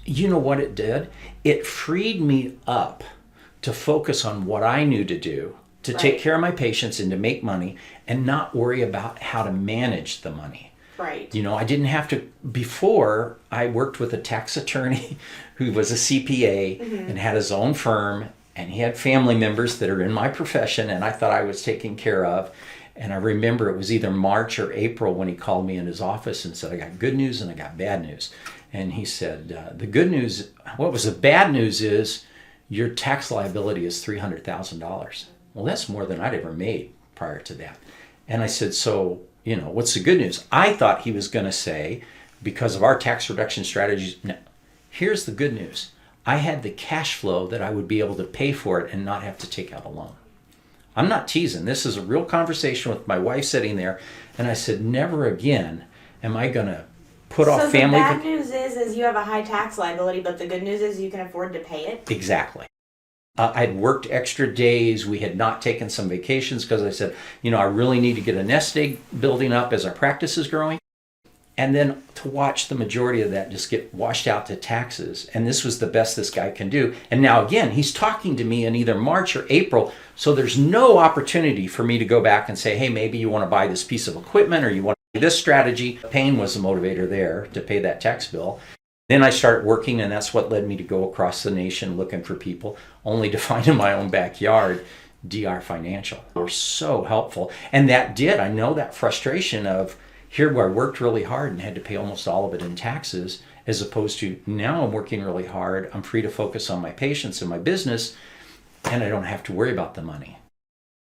You know what it did? It freed me up to focus on what I knew to do, to take care of my patients and to make money and not worry about how to manage the money. Right. I didn't have to. Before, I worked with a tax attorney who was a CPA and had his own firm, and he had family members that are in my profession, and I thought I was taken care of. And I remember it was either March or April when he called me in his office and said, I got good news and I got bad news. And he said, the good news, what was the bad news is your tax liability is $300,000. Well, that's more than I'd ever made prior to that. And I said, so, what's the good news? I thought he was going to say, because of our tax reduction strategies, no. Here's the good news. I had the cash flow that I would be able to pay for it and not have to take out a loan. I'm not teasing. This is a real conversation with my wife sitting there. And I said, never again am I going to put off family. So the bad news is you have a high tax liability, but the good news is you can afford to pay it? Exactly. I'd worked extra days. We had not taken some vacations because I said, I really need to get a nest egg building up as our practice is growing. And then to watch the majority of that just get washed out to taxes. And this was the best this guy can do. And now again, he's talking to me in either March or April. So there's no opportunity for me to go back and say, hey, maybe you want to buy this piece of equipment or you want to do this strategy. Pain was the motivator there to pay that tax bill. Then I started working, and that's what led me to go across the nation looking for people, only to find in my own backyard DR Financial. They were so helpful. And that did, I know that frustration of, here where I worked really hard and had to pay almost all of it in taxes, as opposed to now I'm working really hard, I'm free to focus on my patients and my business, and I don't have to worry about the money.